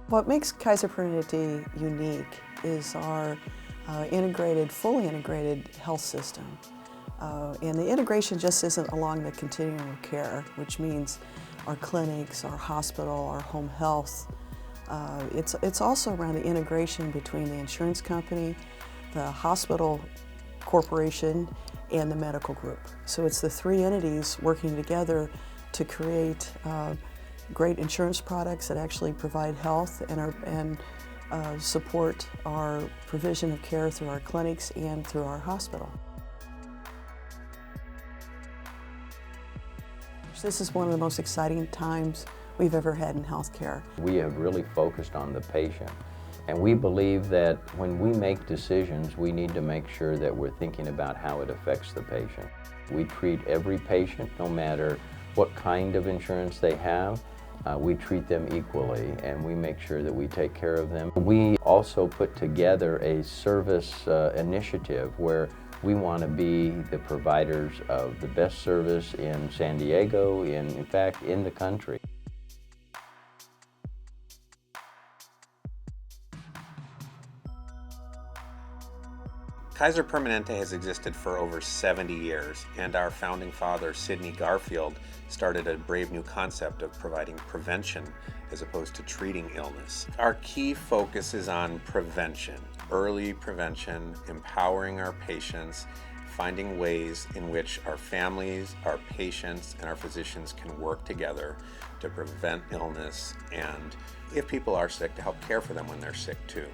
What makes Kaiser Permanente unique is our fully integrated health system. And the integration just isn't along the continuum of care, which means our clinics, our hospital, our home health. It's also around the integration between the insurance company, the hospital corporation, and the medical group. So it's the three entities working together to create great insurance products that actually provide health and support our provision of care through our clinics and through our hospital. This is one of the most exciting times we've ever had in healthcare. We have really focused on the patient, and we believe that when we make decisions, we need to make sure that we're thinking about how it affects the patient. We treat every patient, no matter what kind of insurance they have. We treat them equally, and we make sure that we take care of them. We also put together a service initiative where we want to be the providers of the best service in San Diego, in fact, in the country. Kaiser Permanente has existed for over 70 years, and our founding father, Sidney Garfield, started a brave new concept of providing prevention as opposed to treating illness. Our key focus is on prevention, early prevention, empowering our patients, finding ways in which our families, our patients, and our physicians can work together to prevent illness, and if people are sick, to help care for them when they're sick too.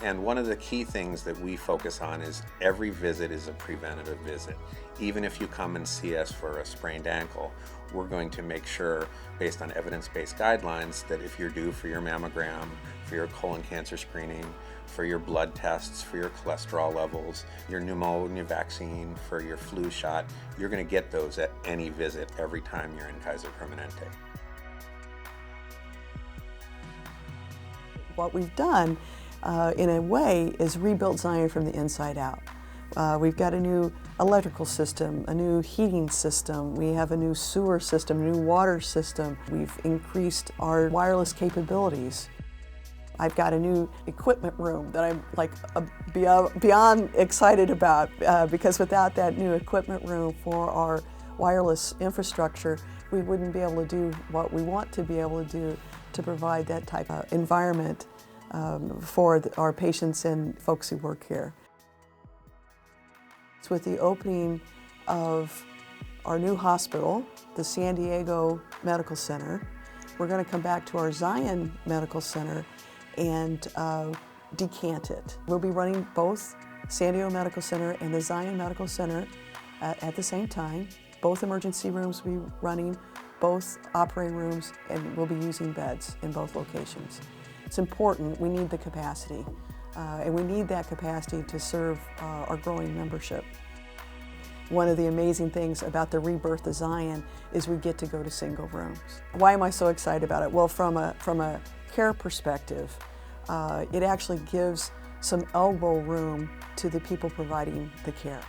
And one of the key things that we focus on is every visit is a preventative visit. Even if you come and see us for a sprained ankle, we're going to make sure, based on evidence-based guidelines, that if you're due for your mammogram, for your colon cancer screening, for your blood tests, for your cholesterol levels, your pneumonia vaccine, for your flu shot, you're going to get those at any visit every time you're in Kaiser Permanente. What we've done in a way is rebuilt Zion from the inside out. We've got a new electrical system, a new heating system, we have a new sewer system, a new water system. We've increased our wireless capabilities. I've got a new equipment room that I'm beyond excited about because without that new equipment room for our wireless infrastructure, we wouldn't be able to do what we want to be able to do to provide that type of environment for our patients and folks who work here. It's with the opening of our new hospital, the San Diego Medical Center. We're going to come back to our Zion Medical Center and decant it. We'll be running both San Diego Medical Center and the Zion Medical Center at the same time. Both emergency rooms will be running, both operating rooms, and we'll be using beds in both locations. It's important, we need the capacity, and we need that capacity to serve our growing membership. One of the amazing things about the rebirth of Zion is we get to go to single rooms. Why am I so excited about it? Well, from a care perspective, it actually gives some elbow room to the people providing the care.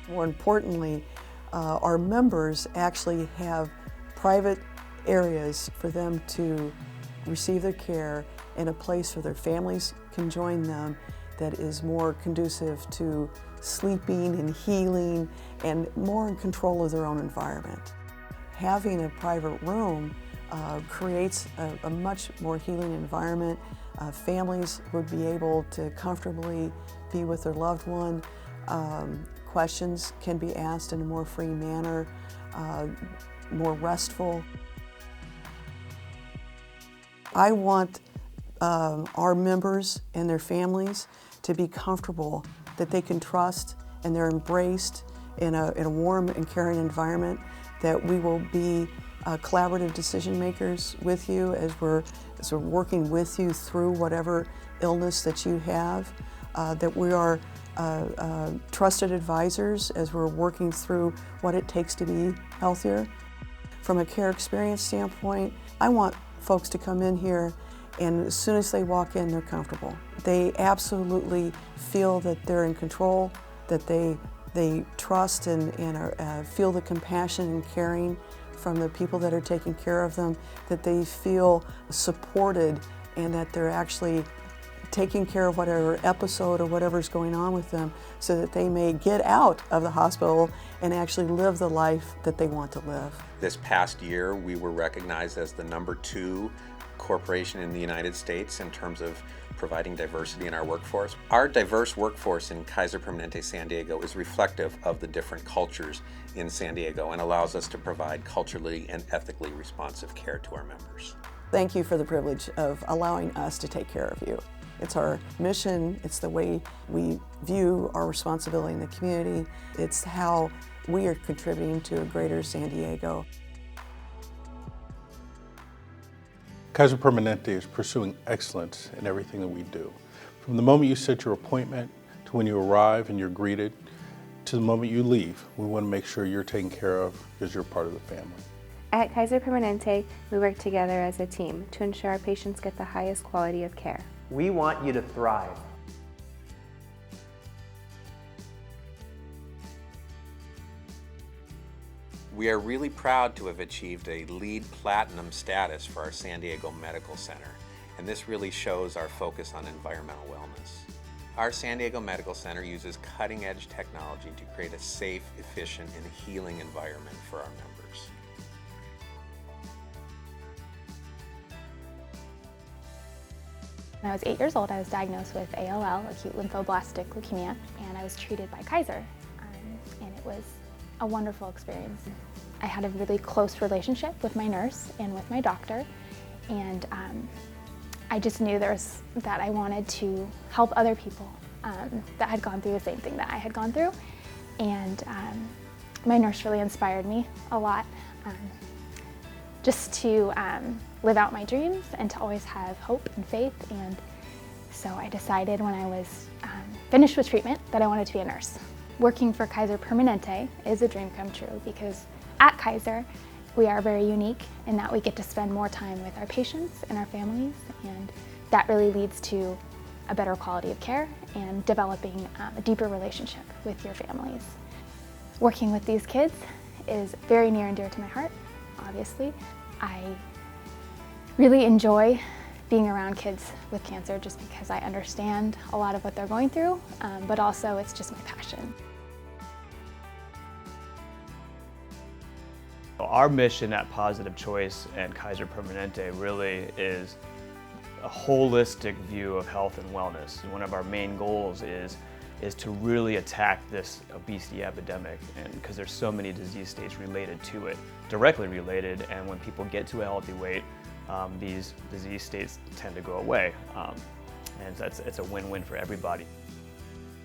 More importantly, our members actually have private areas for them to receive their care in a place where their families can join them that is more conducive to sleeping and healing and more in control of their own environment. Having a private room creates a much more healing environment. Families would be able to comfortably be with their loved one. Questions can be asked in a more free manner, more restful. I want our members and their families to be comfortable, that they can trust and they're embraced in a warm and caring environment, that we will be collaborative decision makers with you as we're working with you through whatever illness that you have, that we are trusted advisors as we're working through what it takes to be healthier. From a care experience standpoint, I want folks to come in here and as soon as they walk in, they're comfortable. They absolutely feel that they're in control, that they trust and feel the compassion and caring from the people that are taking care of them, that they feel supported and that they're actually taking care of whatever episode or whatever's going on with them so that they may get out of the hospital and actually live the life that they want to live. This past year, we were recognized as the #2 corporation in the United States in terms of providing diversity in our workforce. Our diverse workforce in Kaiser Permanente San Diego is reflective of the different cultures in San Diego and allows us to provide culturally and ethically responsive care to our members. Thank you for the privilege of allowing us to take care of you. It's our mission, it's the way we view our responsibility in the community, it's how we are contributing to a greater San Diego. Kaiser Permanente is pursuing excellence in everything that we do. From the moment you set your appointment, to when you arrive and you're greeted, to the moment you leave, we want to make sure you're taken care of because you're part of the family. At Kaiser Permanente, we work together as a team to ensure our patients get the highest quality of care. We want you to thrive. We are really proud to have achieved a LEED Platinum status for our San Diego Medical Center, and this really shows our focus on environmental wellness. Our San Diego Medical Center uses cutting-edge technology to create a safe, efficient, and healing environment for our members. When I was 8 years old, I was diagnosed with ALL, acute lymphoblastic leukemia, and I was treated by Kaiser, and it was a wonderful experience. I had a really close relationship with my nurse and with my doctor, and I just knew that I wanted to help other people that had gone through the same thing that I had gone through, and my nurse really inspired me a lot just to live out my dreams and to always have hope and faith. And so I decided when I was finished with treatment that I wanted to be a nurse. Working for Kaiser Permanente is a dream come true because at Kaiser we are very unique in that we get to spend more time with our patients and our families, and that really leads to a better quality of care and developing a deeper relationship with your families. Working with these kids is very near and dear to my heart, obviously. I really enjoy being around kids with cancer just because I understand a lot of what they're going through, but also it's just my passion. Our mission at Positive Choice and Kaiser Permanente really is a holistic view of health and wellness. One of our main goals is to really attack this obesity epidemic, and because there's so many disease states related to it, directly related, and when people get to a healthy weight, these disease states tend to go away, and it's a win-win for everybody.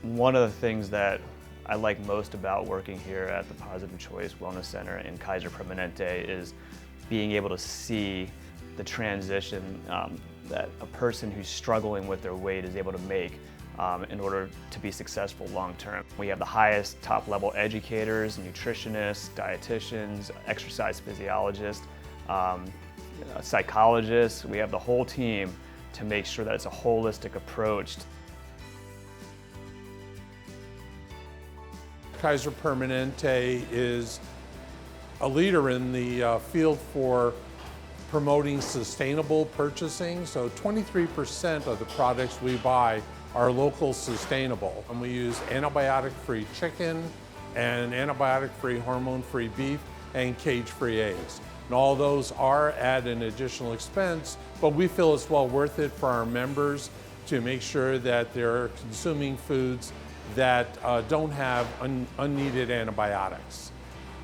One of the things that I like most about working here at the Positive Choice Wellness Center in Kaiser Permanente is being able to see the transition that a person who's struggling with their weight is able to make in order to be successful long term. We have the highest top level educators, nutritionists, dietitians, exercise physiologists, psychologists. We have the whole team to make sure that it's a holistic approach. Kaiser Permanente is a leader in the field for promoting sustainable purchasing. So 23% of the products we buy are local sustainable. And we use antibiotic-free chicken and antibiotic-free, hormone-free beef and cage-free eggs. And all those are at an additional expense, but we feel it's well worth it for our members to make sure that they're consuming foods that don't have unneeded antibiotics.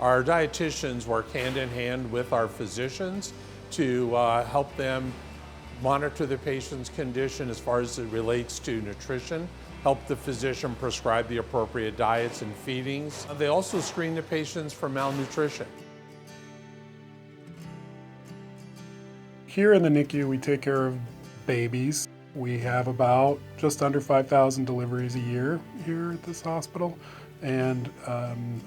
Our dietitians work hand in hand with our physicians to help them monitor the patient's condition as far as it relates to nutrition, help the physician prescribe the appropriate diets and feedings. They also screen the patients for malnutrition. Here in the NICU, we take care of babies. We have about just under 5,000 deliveries a year here at this hospital, and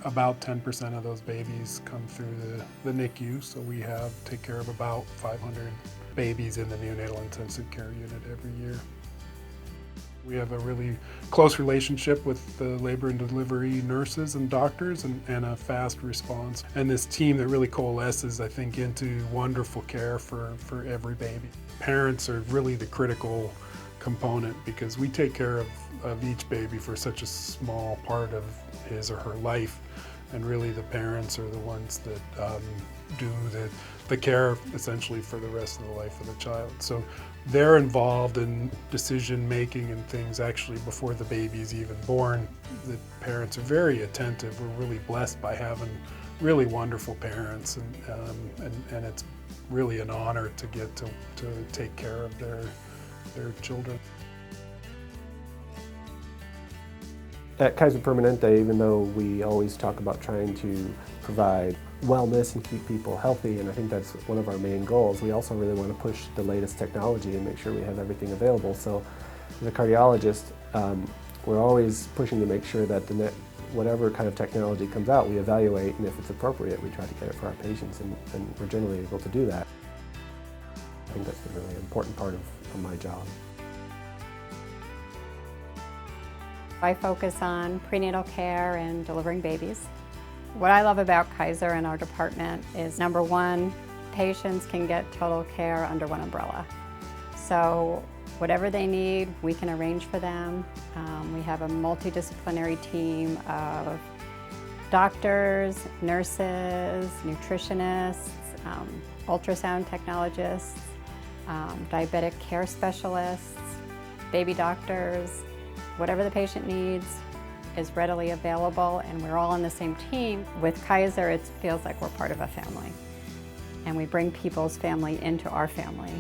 about 10% of those babies come through the NICU, so we take care of about 500 babies in the neonatal intensive care unit every year. We have a really close relationship with the labor and delivery nurses and doctors and a fast response. And this team that really coalesces, I think, into wonderful care for every baby. Parents are really the critical component because we take care of each baby for such a small part of his or her life. And really the parents are the ones that do the care essentially for the rest of the life of the child. So they're involved in decision making and things actually before the baby is even born. The parents are very attentive. We're really blessed by having really wonderful parents, and it's really an honor to get to take care of their children. At Kaiser Permanente, even though we always talk about trying to provide wellness and keep people healthy, and I think that's one of our main goals, we also really want to push the latest technology and make sure we have everything available. So as a cardiologist, we're always pushing to make sure that whatever kind of technology comes out, we evaluate, and if it's appropriate, we try to get it for our patients, and we're generally able to do that. I think that's a really important part of my job. I focus on prenatal care and delivering babies. What I love about Kaiser and our department is, number one, patients can get total care under one umbrella. So whatever they need, we can arrange for them. We have a multidisciplinary team of doctors, nurses, nutritionists, ultrasound technologists, diabetic care specialists, baby doctors. Whatever the patient needs is readily available, and we're all on the same team. With Kaiser, it feels like we're part of a family, and we bring people's family into our family.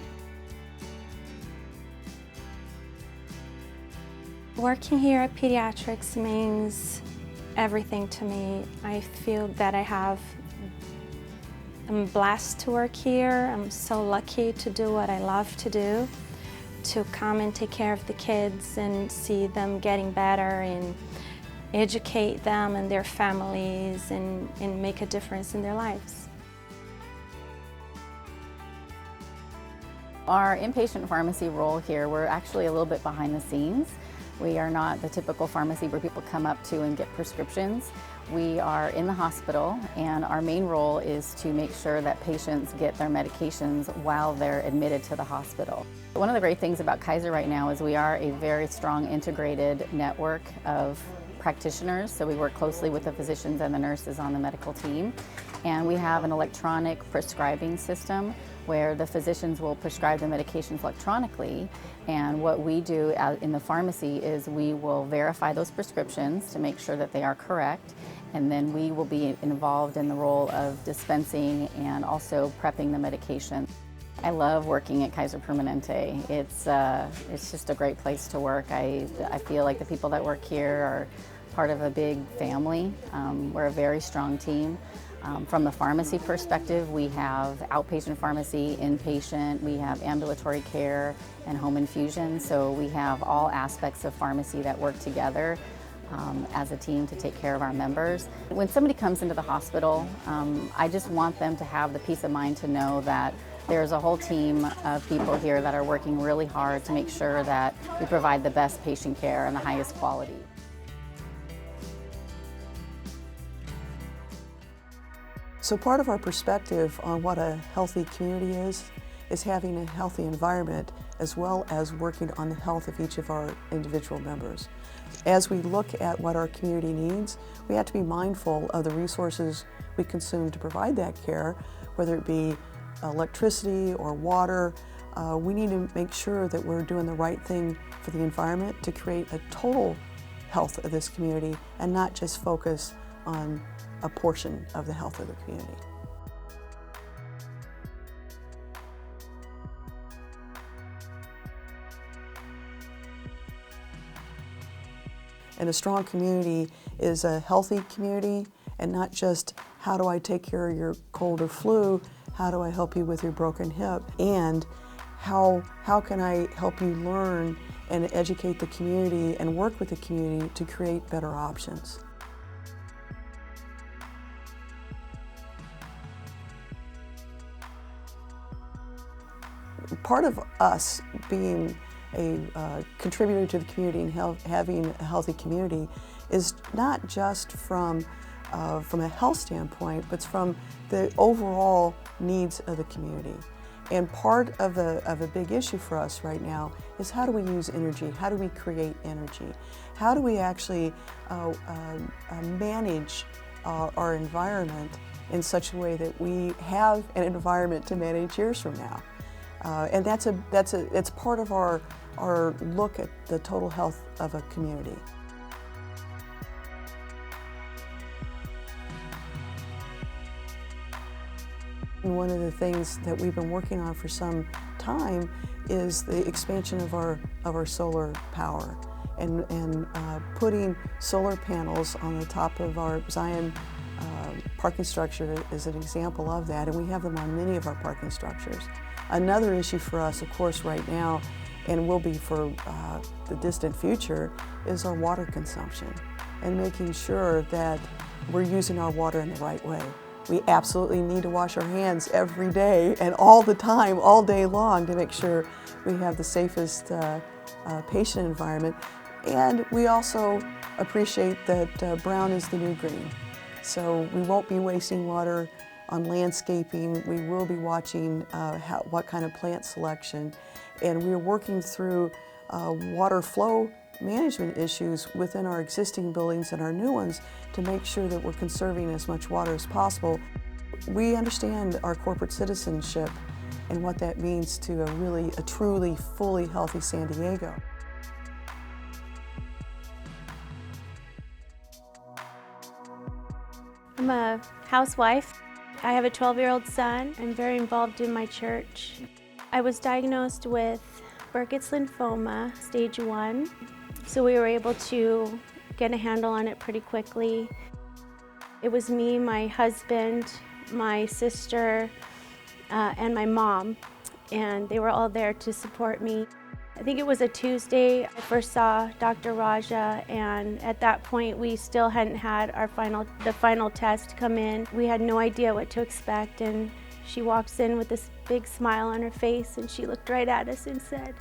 Working here at Pediatrics means everything to me. I feel that I'm blessed to work here. I'm so lucky to do what I love to do, to come and take care of the kids and see them getting better and educate them and their families and make a difference in their lives. Our inpatient pharmacy role here, we're actually a little bit behind the scenes. We are not the typical pharmacy where people come up to and get prescriptions. We are in the hospital, and our main role is to make sure that patients get their medications while they're admitted to the hospital. One of the great things about Kaiser right now is we are a very strong integrated network of practitioners, so we work closely with the physicians and the nurses on the medical team. And we have an electronic prescribing system where the physicians will prescribe the medications electronically, and what we do in the pharmacy is we will verify those prescriptions to make sure that they are correct, and then we will be involved in the role of dispensing and also prepping the medication. I love working at Kaiser Permanente. It's just a great place to work. I feel like the people that work here are part of a big family. We're a very strong team. From the pharmacy perspective, we have outpatient pharmacy, inpatient, we have ambulatory care and home infusion. So we have all aspects of pharmacy that work together as a team to take care of our members. When somebody comes into the hospital, I just want them to have the peace of mind to know that there's a whole team of people here that are working really hard to make sure that we provide the best patient care and the highest quality. So part of our perspective on what a healthy community is having a healthy environment as well as working on the health of each of our individual members. As we look at what our community needs, we have to be mindful of the resources we consume to provide that care, whether it be electricity or water. We need to make sure that we're doing the right thing for the environment to create a total health of this community and not just focus on a portion of the health of the community. And a strong community is a healthy community, and not just how do I take care of your cold or flu, how do I help you with your broken hip, and how can I help you learn and educate the community and work with the community to create better options. Part of us being a contributor to the community and having a healthy community is not just from a health standpoint, but from the overall needs of the community. And part of a big issue for us right now is how do we use energy? How do we create energy? How do we actually manage our environment in such a way that we have an environment to manage years from now? And it's part of our look at the total health of a community. And one of the things that we've been working on for some time is the expansion of our solar power and putting solar panels on the top of our Zion parking structure is an example of that, and we have them on many of our parking structures. Another issue for us, of course, right now, and will be for the distant future, is our water consumption and making sure that we're using our water in the right way. We absolutely need to wash our hands every day and all the time, all day long, to make sure we have the safest patient environment. And we also appreciate that brown is the new green. So we won't be wasting water on landscaping. We will be watching what kind of plant selection. And we're working through water flow management issues within our existing buildings and our new ones to make sure that we're conserving as much water as possible. We understand our corporate citizenship and what that means to a truly, fully healthy San Diego. I'm a housewife. I have a 12-year-old son. I'm very involved in my church. I was diagnosed with Burkitt's lymphoma, stage 1. So we were able to get a handle on it pretty quickly. It was me, my husband, my sister, and my mom, and they were all there to support me. I think it was a Tuesday I first saw Dr. Raja, and at that point we still hadn't had the final test come in. We had no idea what to expect, and she walks in with this big smile on her face, and she looked right at us and said,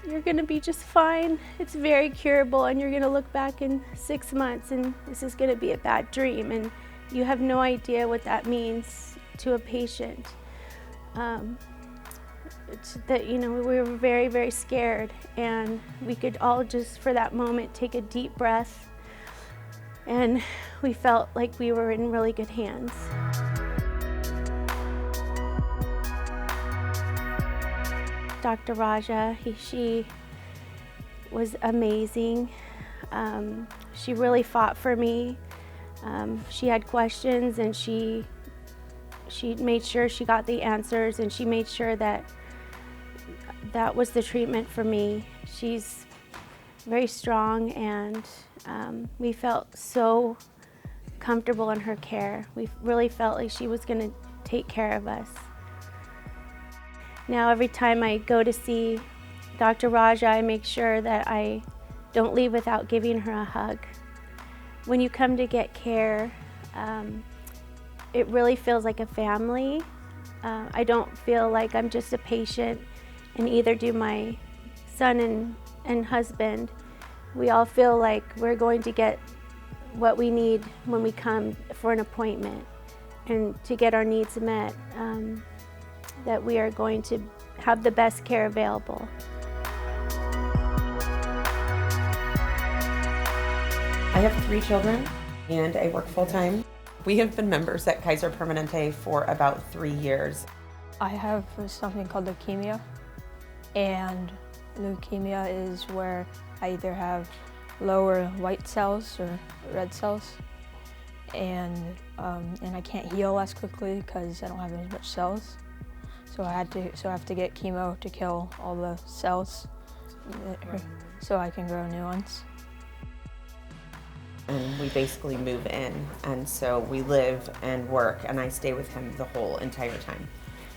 "You're gonna be just fine. It's very curable, and you're gonna look back in 6 months and this is gonna be a bad dream." And you have no idea what that means to a patient. It's that, we were very, very scared, and we could all just for that moment take a deep breath, and we felt like we were in really good hands. Dr. Raja, she was amazing. She really fought for me. She had questions, and she made sure she got the answers, and she made sure that was the treatment for me. She's very strong, and we felt so comfortable in her care. We really felt like she was going to take care of us. Now every time I go to see Dr. Raja, I make sure that I don't leave without giving her a hug. When you come to get care, it really feels like a family. I don't feel like I'm just a patient, and either do my son and husband. We all feel like we're going to get what we need when we come for an appointment, and to get our needs met, that we are going to have the best care available. I have 3 children, and I work full-time. We have been members at Kaiser Permanente for about 3 years. I have something called leukemia, and leukemia is where I either have lower white cells or red cells, and I can't heal as quickly because I don't have as much cells. So I have to get chemo to kill all the cells, so I can grow new ones. And we basically move in, and so we live and work, and I stay with him the whole entire time.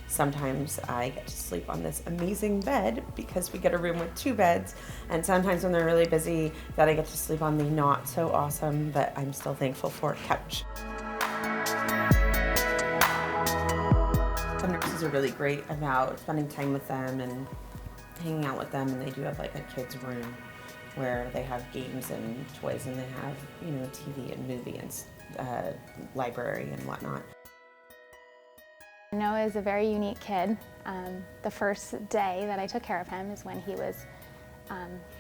Sometimes I get to sleep on this amazing bed because we get a room with 2 beds, and sometimes when they're really busy, that I get to sleep on the not so awesome, but I'm still thankful for, couch. The nurses are really great about spending time with them and hanging out with them, and they do have like a kids room where they have games and toys, and they have, you know, TV and movie and library and whatnot. Noah is a very unique kid. The first day that I took care of him is when he was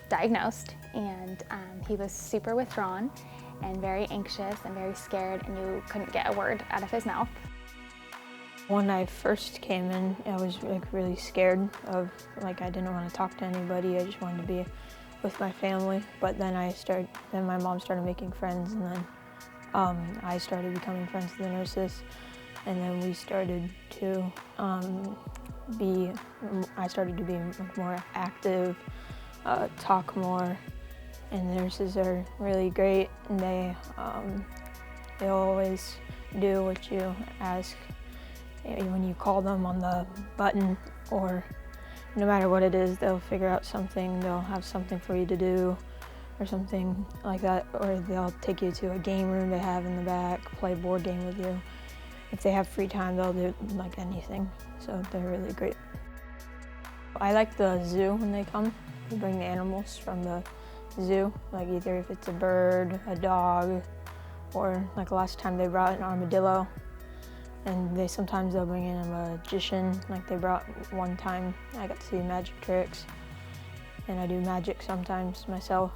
diagnosed, and he was super withdrawn and very anxious and very scared, and you couldn't get a word out of his mouth. When I first came in, I was like really scared of, like, I didn't want to talk to anybody. I just wanted to be with my family. But then then my mom started making friends, and then I started becoming friends with the nurses, and then we started to I started to be more active, talk more, and the nurses are really great, and they always do what you ask. When you call them on the button, or no matter what it is, they'll figure out something. They'll have something for you to do or something like that, or they'll take you to a game room they have in the back, play a board game with you. If they have free time, they'll do like anything, so they're really great. I like the zoo when they come. They bring the animals from the zoo, like either if it's a bird, a dog, or like last time they brought an armadillo. And sometimes they'll bring in a magician, like they brought one time. I got to see magic tricks, and I do magic sometimes myself,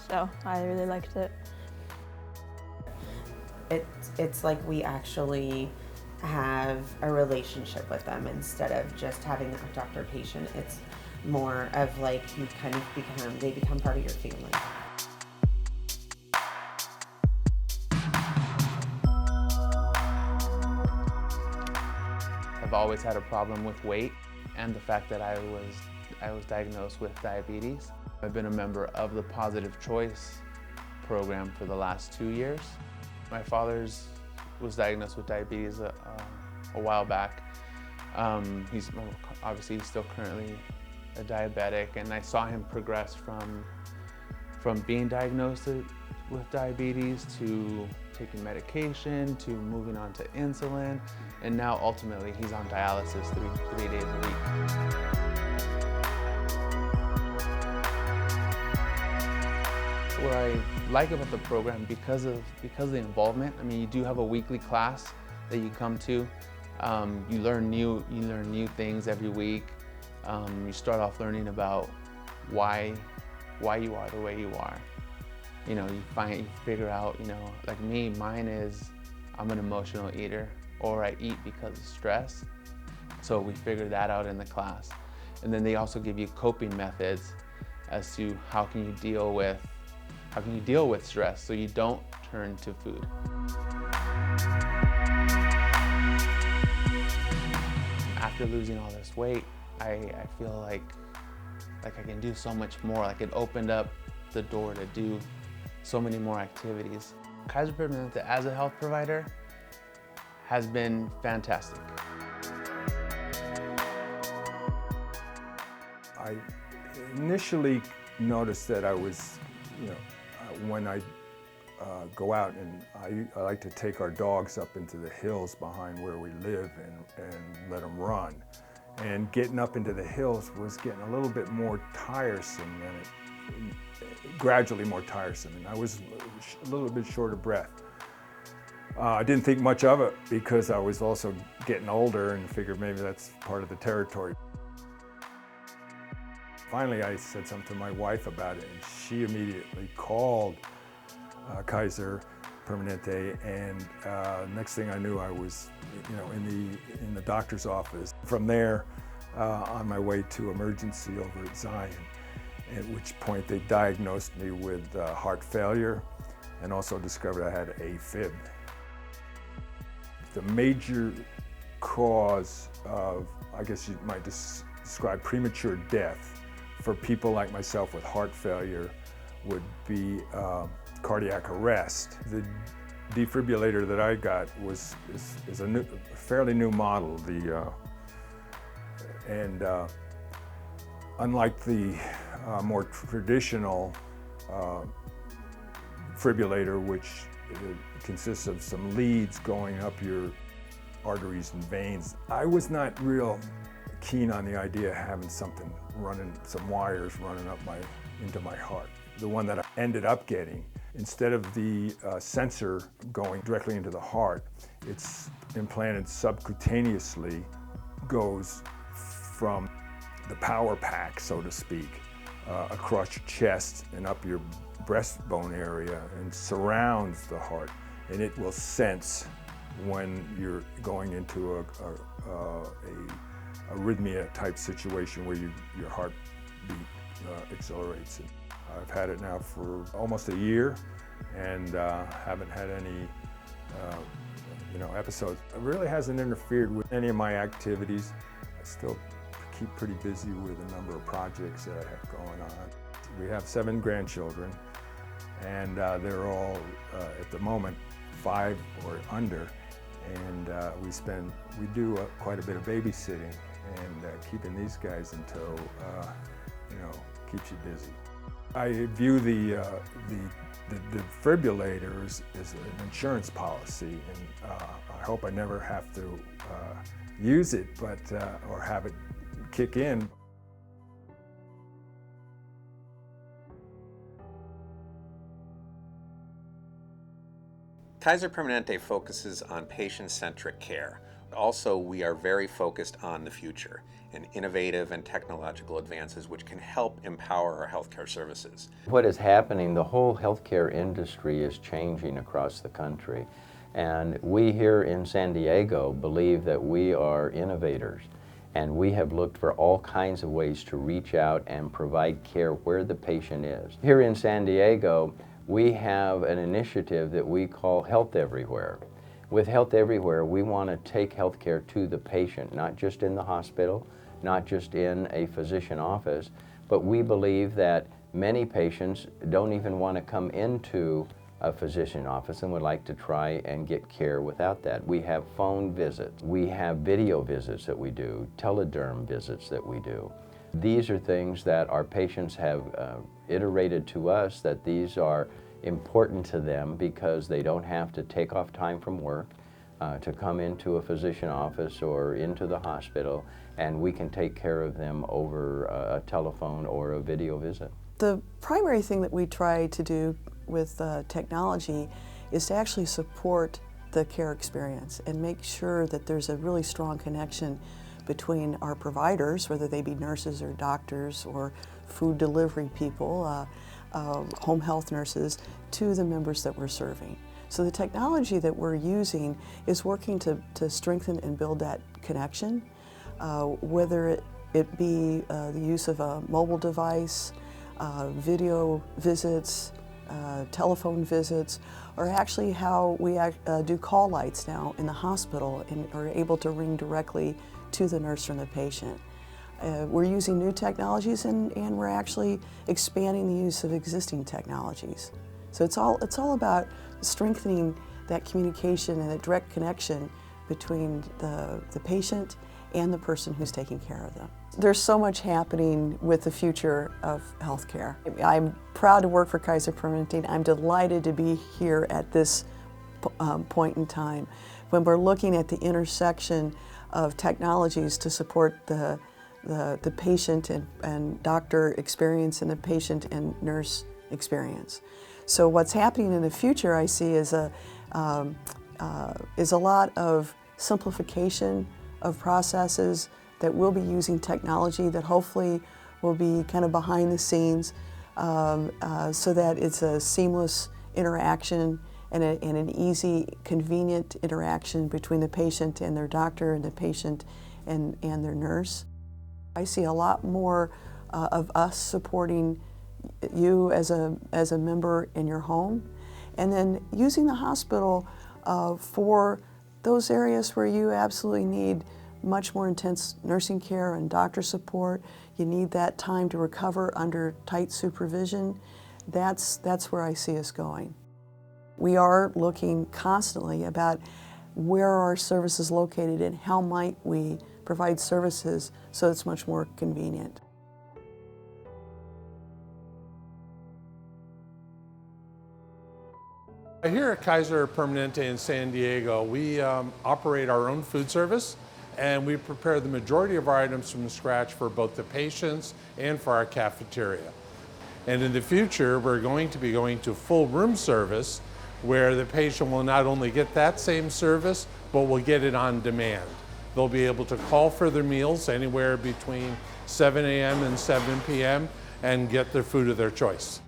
so I really liked it. It's like we actually have a relationship with them instead of just having a doctor-patient. It's more of like you kind of they become part of your family. I've always had a problem with weight and the fact that I was diagnosed with diabetes. I've been a member of the Positive Choice program for the last 2 years. My father was diagnosed with diabetes a while back. He's still currently a diabetic, and I saw him progress from being diagnosed with diabetes to taking medication to moving on to insulin, and now ultimately he's on dialysis three days a week. What I like about the program, because of the involvement, I mean, you do have a weekly class that you come to. You learn new things every week. You start off learning about why you are the way you are. You know, you figure out, you know, like me, mine is I'm an emotional eater, or I eat because of stress. So we figure that out in the class. And then they also give you coping methods as to how can you deal with stress so you don't turn to food. After losing all this weight, I feel like I can do so much more. Like it opened up the door to do so many more activities. Kaiser Permanente as a health provider has been fantastic. I initially noticed that I was, you know, when I go out, and I like to take our dogs up into the hills behind where we live and let them run. And getting up into the hills was getting a little bit more tiresome gradually more tiresome, and I was a little bit short of breath. I didn't think much of it because I was also getting older and figured maybe that's part of the territory. Finally, I said something to my wife about it, and she immediately called Kaiser Permanente, and next thing I knew, I was, you know, in the doctor's office. From there, on my way to emergency over at Zion, at which point they diagnosed me with heart failure and also discovered I had AFib. The major cause of, I guess you might describe premature death for people like myself with heart failure would be cardiac arrest. The defibrillator that I got is a fairly new model. Unlike the more traditional defibrillator, which consists of some leads going up your arteries and veins, I was not real keen on the idea of having something running, some wires running up into my heart. The one that I ended up getting, instead of the sensor going directly into the heart, it's implanted subcutaneously, goes from the power pack, so to speak, across your chest and up your breastbone area and surrounds the heart, and it will sense when you're going into a arrhythmia type situation where your heartbeat accelerates. I've had it now for almost a year and haven't had any episodes. It really hasn't interfered with any of my activities. I still keep pretty busy with a number of projects that I have going on. We have 7 grandchildren, and they're all, at the moment, 5 or under, and we do quite a bit of babysitting, and keeping these guys in tow, keeps you busy. I view the defibrillators as an insurance policy, and I hope I never have to use it, or have it kick in. Kaiser Permanente focuses on patient-centric care. Also, we are very focused on the future and innovative and technological advances which can help empower our healthcare services. What is happening, the whole healthcare industry is changing across the country. And we here in San Diego believe that we are innovators. And we have looked for all kinds of ways to reach out and provide care where the patient is. Here in San Diego, we have an initiative that we call Health Everywhere. With Health Everywhere, we want to take healthcare to the patient, not just in the hospital, not just in a physician office, but we believe that many patients don't even want to come into a physician office and would like to try and get care without that. We have phone visits, we have video visits that we do, telederm visits that we do. These are things that our patients have iterated to us that these are important to them because they don't have to take off time from work to come into a physician office or into the hospital, and we can take care of them over a telephone or a video visit. The primary thing that we try to do with technology is to actually support the care experience and make sure that there's a really strong connection between our providers, whether they be nurses or doctors or food delivery people, home health nurses, to the members that we're serving. So the technology that we're using is working to strengthen and build that connection, whether it be the use of a mobile device, video visits, telephone visits, or actually how we do call lights now in the hospital and are able to ring directly to the nurse from the patient. We're using new technologies and we're actually expanding the use of existing technologies. So it's all about strengthening that communication and that direct connection between the patient and the person who's taking care of them. There's so much happening with the future of healthcare. I'm proud to work for Kaiser Permanente. I'm delighted to be here at this point in time when we're looking at the intersection of technologies to support the patient and doctor experience and the patient and nurse experience. So what's happening in the future I see is a lot of simplification of processes that we'll be using technology that hopefully will be kind of behind the scenes so that it's a seamless interaction and an easy, convenient interaction between the patient and their doctor and the patient and their nurse. I see a lot more of us supporting you as a member in your home, and then using the hospital for those areas where you absolutely need much more intense nursing care and doctor support. You need that time to recover under tight supervision. That's where I see us going. We are looking constantly about where are our services located and how might we provide services so it's much more convenient. Here at Kaiser Permanente in San Diego, we operate our own food service, and we prepare the majority of our items from scratch for both the patients and for our cafeteria. And in the future, we're going to be going to full room service, where the patient will not only get that same service, but will get it on demand. They'll be able to call for their meals anywhere between 7 a.m. and 7 p.m. and get their food of their choice.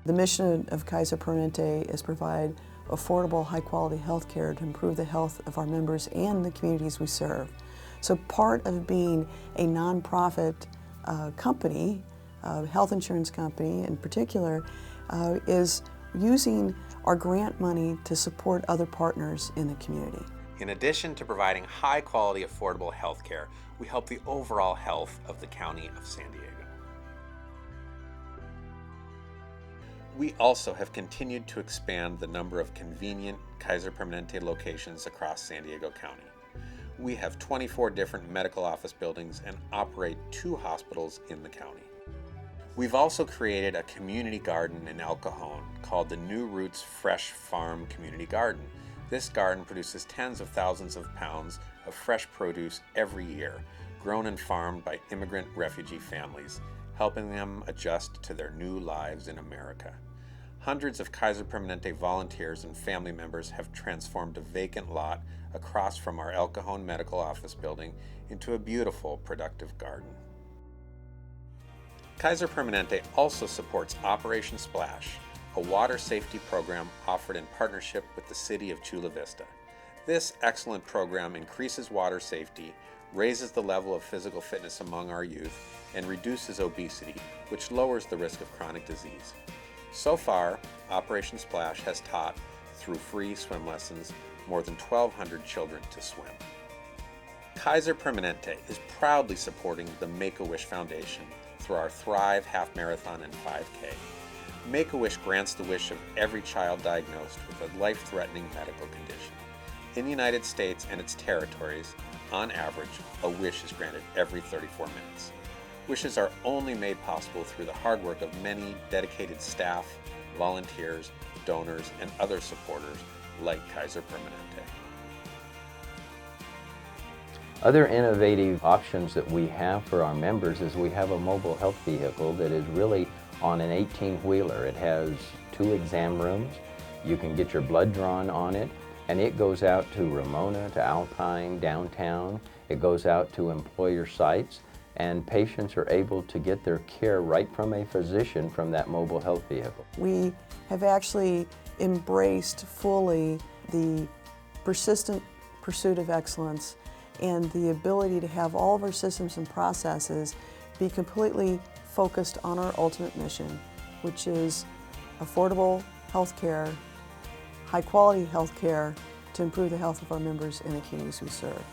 The mission of Kaiser Permanente is provide affordable, high-quality health care to improve the health of our members and the communities we serve. So part of being a nonprofit company, health insurance company in particular, is using our grant money to support other partners in the community. In addition to providing high-quality, affordable health care, we help the overall health of the County of San Diego. We also have continued to expand the number of convenient Kaiser Permanente locations across San Diego County. We have 24 different medical office buildings and operate 2 hospitals in the county. We've also created a community garden in El Cajon called the New Roots Fresh Farm Community Garden. This garden produces tens of thousands of pounds of fresh produce every year, grown and farmed by immigrant refugee families, helping them adjust to their new lives in America. Hundreds of Kaiser Permanente volunteers and family members have transformed a vacant lot across from our El Cajon Medical Office building into a beautiful, productive garden. Kaiser Permanente also supports Operation Splash, a water safety program offered in partnership with the City of Chula Vista. This excellent program increases water safety, raises the level of physical fitness among our youth, and reduces obesity, which lowers the risk of chronic disease. So far, Operation Splash has taught, through free swim lessons, more than 1,200 children to swim. Kaiser Permanente is proudly supporting the Make-A-Wish Foundation through our THRIVE Half Marathon and 5K. Make-A-Wish grants the wish of every child diagnosed with a life-threatening medical condition. In the United States and its territories, on average, a wish is granted every 34 minutes. Wishes are only made possible through the hard work of many dedicated staff, volunteers, donors, and other supporters like Kaiser Permanente. Other innovative options that we have for our members is we have a mobile health vehicle that is really on an 18-wheeler. It has 2 exam rooms. You can get your blood drawn on it, and it goes out to Ramona, to Alpine, downtown. It goes out to employer sites, and patients are able to get their care right from a physician from that mobile health vehicle. We have actually embraced fully the persistent pursuit of excellence and the ability to have all of our systems and processes be completely focused on our ultimate mission, which is affordable health care, high quality health care to improve the health of our members and the communities we serve.